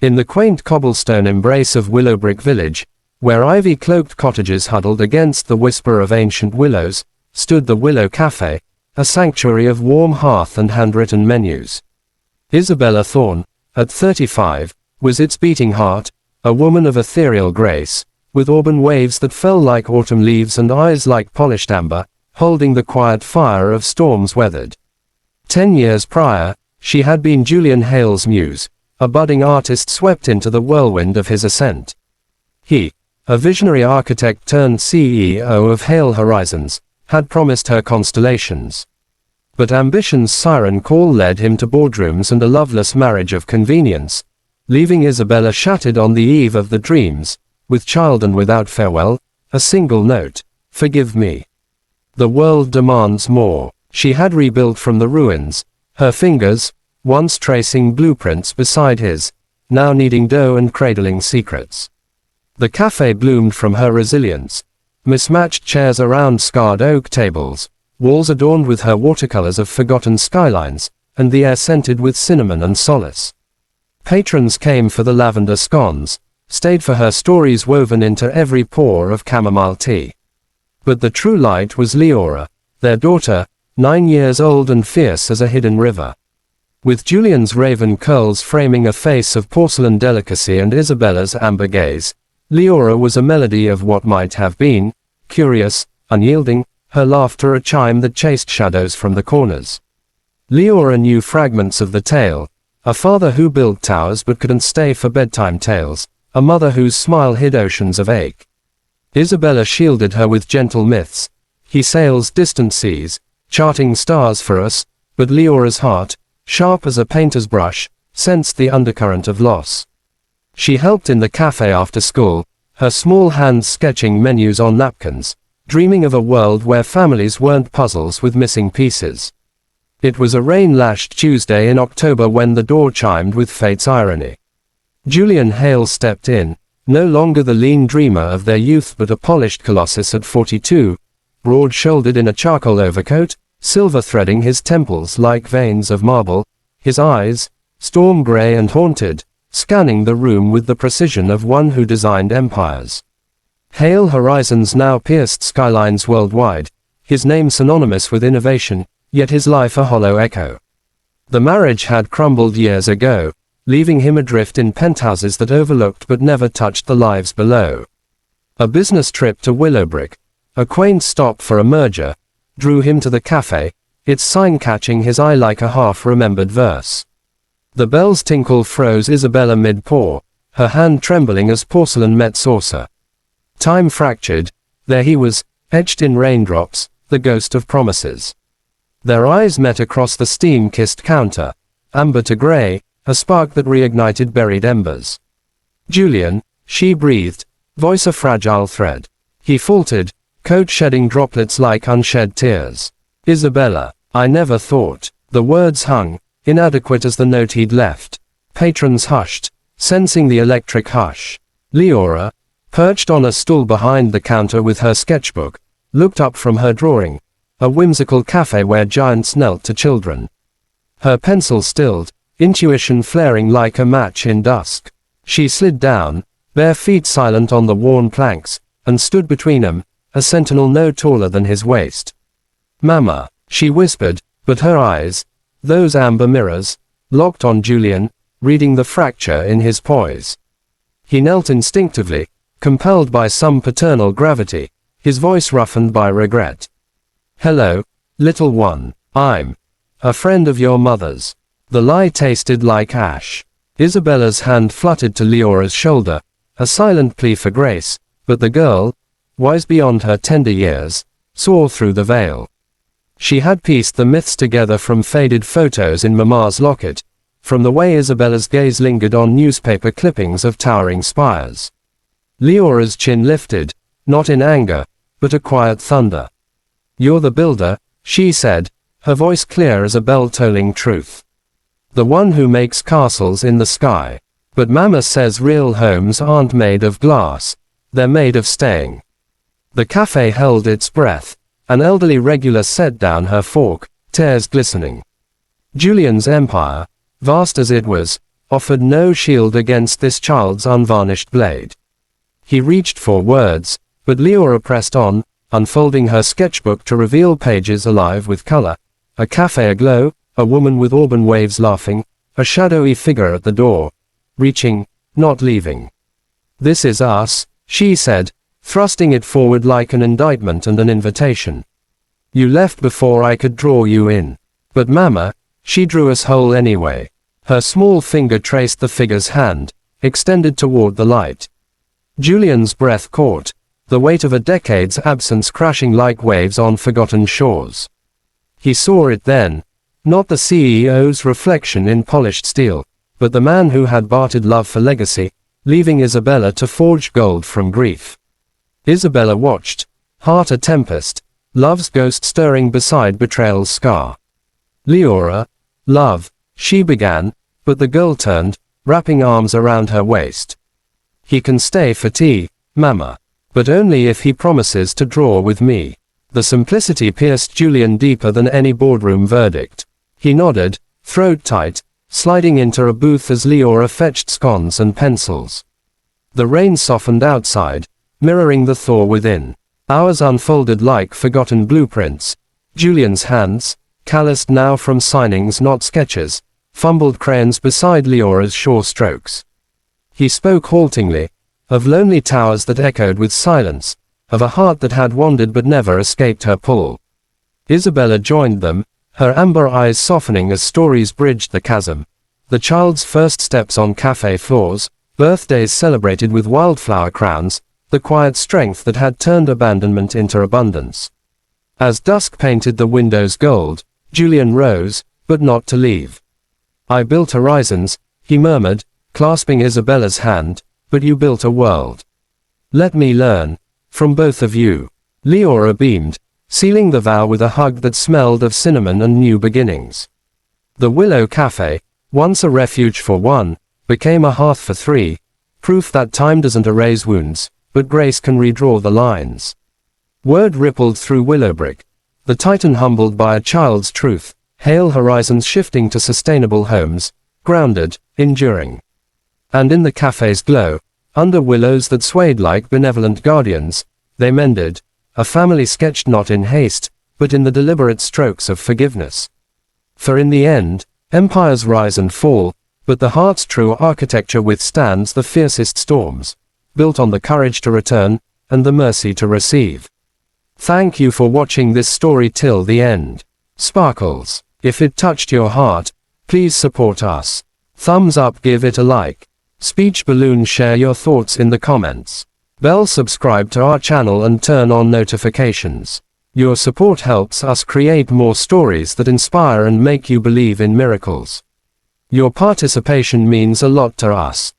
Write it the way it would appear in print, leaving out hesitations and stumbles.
In the quaint cobblestone embrace of Willowbrick Village, where ivy-cloaked cottages huddled against the whisper of ancient willows, stood the Willow Café, a sanctuary of warm hearth and handwritten menus. Isabella Thorne, at 35, was its beating heart, a woman of ethereal grace, with auburn waves that fell like autumn leaves and eyes like polished amber, holding the quiet fire of storms weathered. 10 years prior, she had been Julian Hale's muse, a budding artist swept into the whirlwind of his ascent. He, a visionary architect turned CEO of Hale Horizons, had promised her constellations. But ambition's siren call led him to boardrooms and a loveless marriage of convenience, leaving Isabella shattered on the eve of the dreams, with child and without farewell, a single note: "Forgive me. The world demands more." She had rebuilt from the ruins, her fingers, once tracing blueprints beside his, now kneading dough and cradling secrets. The café bloomed from her resilience. Mismatched chairs around scarred oak tables, walls adorned with her watercolors of forgotten skylines, and the air scented with cinnamon and solace. Patrons came for the lavender scones, stayed for her stories woven into every pore of chamomile tea. But the true light was Leora, their daughter, 9 years old and fierce as a hidden river. With Julian's raven curls framing a face of porcelain delicacy and Isabella's amber gaze, Leora was a melody of what might have been, curious, unyielding, her laughter a chime that chased shadows from the corners. Leora knew fragments of the tale: a father who built towers but couldn't stay for bedtime tales, a mother whose smile hid oceans of ache. Isabella shielded her with gentle myths: "He sails distant seas, charting stars for us," but Leora's heart, sharp as a painter's brush, sensed the undercurrent of loss. She helped in the café after school, her small hands sketching menus on napkins, dreaming of a world where families weren't puzzles with missing pieces. It was a rain-lashed Tuesday in October when the door chimed with fate's irony. Julian Hale stepped in, no longer the lean dreamer of their youth but a polished colossus at 42, broad-shouldered in a charcoal overcoat, silver threading his temples like veins of marble, his eyes, storm gray and haunted, scanning the room with the precision of one who designed empires. Hale Horizons now pierced skylines worldwide, his name synonymous with innovation, yet his life a hollow echo. The marriage had crumbled years ago, leaving him adrift in penthouses that overlooked but never touched the lives below. A business trip to Willowbrick, a quaint stop for a merger, drew him to the café, its sign catching his eye like a half-remembered verse. The bell's tinkle froze Isabella mid-pour, her hand trembling as porcelain met saucer. Time fractured, there he was, etched in raindrops, the ghost of promises. Their eyes met across the steam-kissed counter, amber to gray, a spark that reignited buried embers. "Julian," she breathed, voice a fragile thread. He faltered, coat shedding droplets like unshed tears. "Isabella, I never thought." The words hung, inadequate as the note he'd left. Patrons hushed, sensing the electric hush. Leora, perched on a stool behind the counter with her sketchbook, looked up from her drawing, a whimsical cafe where giants knelt to children. Her pencil stilled, intuition flaring like a match in dusk. She slid down, bare feet silent on the worn planks, and stood between them, a sentinel no taller than his waist. "Mama," she whispered, but her eyes, those amber mirrors, locked on Julian, reading the fracture in his poise. He knelt instinctively, compelled by some paternal gravity, his voice roughened by regret. "Hello, little one. I'm a friend of your mother's." The lie tasted like ash. Isabella's hand fluttered to Leora's shoulder, a silent plea for grace, but the girl, wise beyond her tender years, saw through the veil. She had pieced the myths together from faded photos in Mama's locket, from the way Isabella's gaze lingered on newspaper clippings of towering spires. Leora's chin lifted, not in anger, but a quiet thunder. "You're the builder," she said, her voice clear as a bell tolling truth. "The one who makes castles in the sky. But Mama says real homes aren't made of glass, they're made of staying." The café held its breath. An elderly regular set down her fork, tears glistening. Julian's empire, vast as it was, offered no shield against this child's unvarnished blade. He reached for words, but Leora pressed on, unfolding her sketchbook to reveal pages alive with color, a cafe aglow, a woman with auburn waves laughing, a shadowy figure at the door, reaching, not leaving. "This is us," she said, thrusting it forward like an indictment and an invitation. "You left before I could draw you in. But Mama, she drew us whole anyway." Her small finger traced the figure's hand, extended toward the light. Julian's breath caught, the weight of a decade's absence crashing like waves on forgotten shores. He saw it then, not the CEO's reflection in polished steel, but the man who had bartered love for legacy, leaving Isabella to forge gold from grief. Isabella watched, heart a tempest, love's ghost stirring beside betrayal's scar. "Leora, love," she began, but the girl turned, wrapping arms around her waist. "He can stay for tea, Mama. But only if he promises to draw with me." The simplicity pierced Julian deeper than any boardroom verdict. He nodded, throat tight, sliding into a booth as Leora fetched scones and pencils. The rain softened outside, mirroring the thaw within. Hours unfolded like forgotten blueprints. Julian's hands, calloused now from signings not sketches, fumbled crayons beside Leora's sure strokes. He spoke haltingly, of lonely towers that echoed with silence, of a heart that had wandered but never escaped her pull. Isabella joined them, her amber eyes softening as stories bridged the chasm. The child's first steps on cafe floors, birthdays celebrated with wildflower crowns, the quiet strength that had turned abandonment into abundance. As dusk painted the windows gold, Julian rose, but not to leave. "I built horizons," he murmured, clasping Isabella's hand, "but you built a world. Let me learn from both of you." Leora beamed, sealing the vow with a hug that smelled of cinnamon and new beginnings. The Willow Cafe, once a refuge for one, became a hearth for three, proof that time doesn't erase wounds, but grace can redraw the lines. Word rippled through Willowbrick, the Titan humbled by a child's truth, hail horizons shifting to sustainable homes, grounded, enduring. And in the cafe's glow, under willows that swayed like benevolent guardians, they mended, a family sketched not in haste, but in the deliberate strokes of forgiveness. For in the end, empires rise and fall, but the heart's true architecture withstands the fiercest storms, built on the courage to return, and the mercy to receive. Thank you for watching this story till the end. Sparkles, if it touched your heart, please support us. Thumbs up, give it a like. Speech balloon, share your thoughts in the comments. Bell, subscribe to our channel and turn on notifications. Your support helps us create more stories that inspire and make you believe in miracles. Your participation means a lot to us.